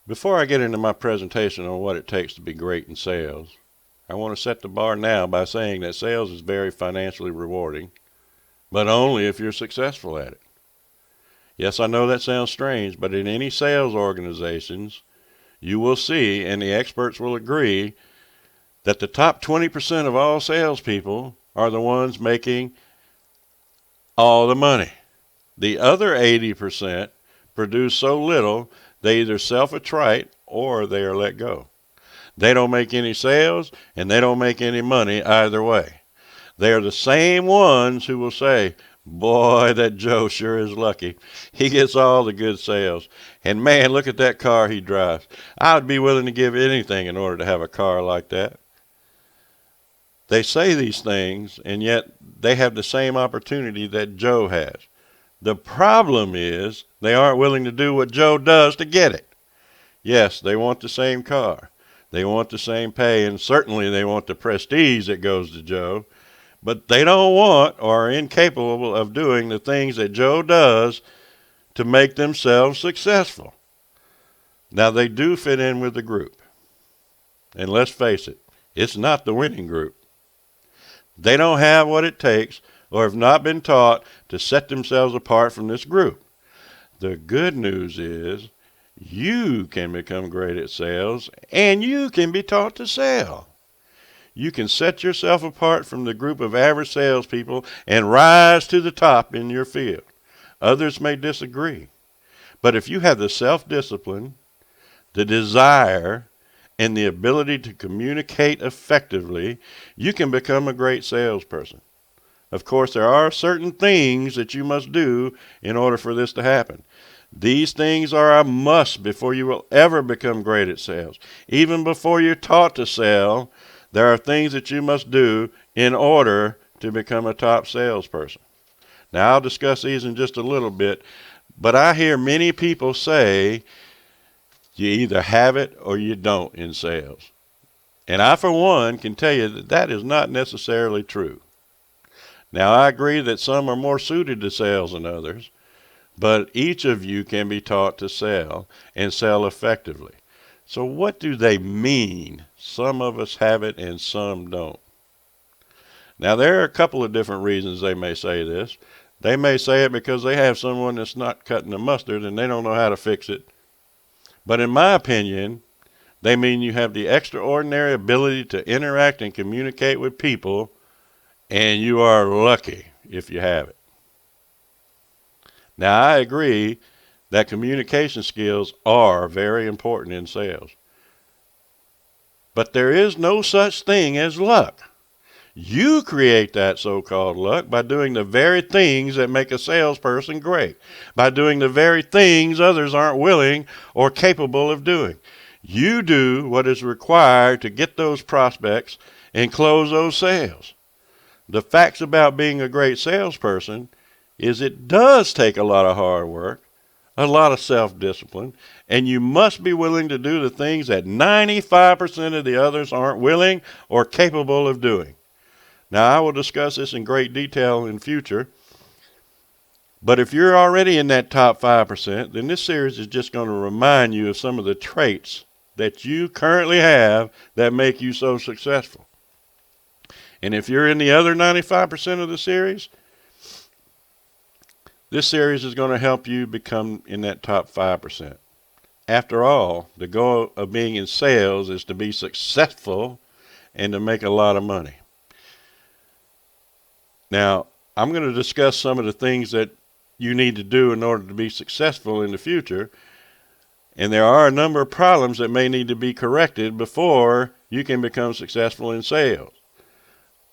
Before I get into my presentation on what it takes to be great in sales, I want to set the bar now by saying that sales is very financially rewarding, but only if you're successful at it. Yes, I know that sounds strange, but in any sales organizations, you will see, and the experts will agree, that the top 20% of all salespeople are the ones making all the money. The other 80% produce so little they either self-attrite or they are let go. They don't make any sales and they don't make any money either way. They are the same ones who will say, boy, that Joe sure is lucky. He gets all the good sales. And man, look at that car he drives. I would be willing to give anything in order to have a car like that. They say these things, and yet they have the same opportunity that Joe has. The problem is they aren't willing to do what Joe does to get it. Yes, they want the same car. They want the same pay, and certainly they want the prestige that goes to Joe. But they don't want or are incapable of doing the things that Joe does to make themselves successful. Now, they do fit in with the group. And let's face it, it's not the winning group. They don't have what it takes or have not been taught to set themselves apart from this group. The good news is you can become great at sales and you can be taught to sell. You can set yourself apart from the group of average salespeople and rise to the top in your field. Others may disagree, but if you have the self-discipline, the desire, and the ability to communicate effectively, you can become a great salesperson. Of course, there are certain things that you must do in order for this to happen. These things are a must before you will ever become great at sales. Even before you're taught to sell, there are things that you must do in order to become a top salesperson. Now, I'll discuss these in just a little bit, but I hear many people say you either have it or you don't in sales. And I, for one, can tell you that that is not necessarily true. Now, I agree that some are more suited to sales than others, but each of you can be taught to sell and sell effectively. So what do they mean? Some of us have it and some don't. Now, there are a couple of different reasons they may say this. They may say it because they have someone that's not cutting the mustard and they don't know how to fix it. But in my opinion, they mean you have the extraordinary ability to interact and communicate with people, and you are lucky if you have it. Now, I agree that communication skills are very important in sales. But there is no such thing as luck. You create that so-called luck by doing the very things that make a salesperson great, by doing the very things others aren't willing or capable of doing. You do what is required to get those prospects and close those sales. The facts about being a great salesperson is it does take a lot of hard work, a lot of self-discipline, and you must be willing to do the things that 95% of the others aren't willing or capable of doing. Now, I will discuss this in great detail in future, but if you're already in that top 5%, then this series is just going to remind you of some of the traits that you currently have that make you so successful. And if you're in the other 95% of the series, this series is going to help you become in that top 5%. After all, the goal of being in sales is to be successful and to make a lot of money. Now, I'm going to discuss some of the things that you need to do in order to be successful in the future. And there are a number of problems that may need to be corrected before you can become successful in sales.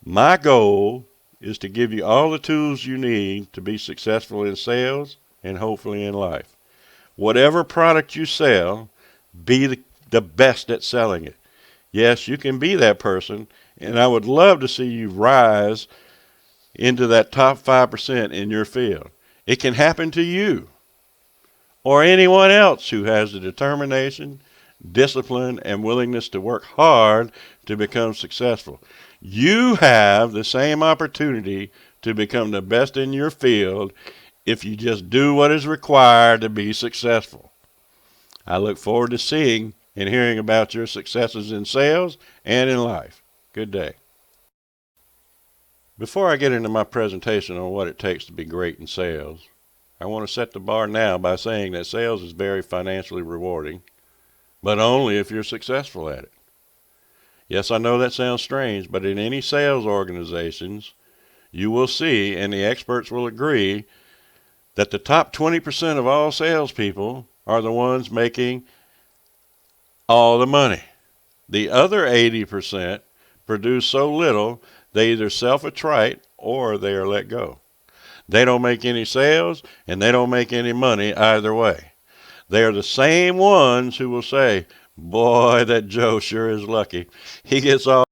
My goal is to give you all the tools you need to be successful in sales and hopefully in life. Whatever product you sell, be the best at selling it. Yes, you can be that person, and I would love to see you rise into that top 5% in your field. It can happen to you or anyone else who has the determination, discipline, and willingness to work hard to become successful. You have the same opportunity to become the best in your field if you just do what is required to be successful. I look forward to seeing and hearing about your successes in sales and in life. Good day. Before I get into my presentation on what it takes to be great in sales, I want to set the bar now by saying that sales is very financially rewarding, but only if you're successful at it. Yes, I know that sounds strange, but in any sales organizations, you will see, and the experts will agree, that the top 20% of all salespeople are the ones making all the money. The other 80% produce so little they either self-attrite or they are let go. They don't make any sales and they don't make any money either way. They are the same ones who will say, "Boy, that Joe sure is lucky. He gets all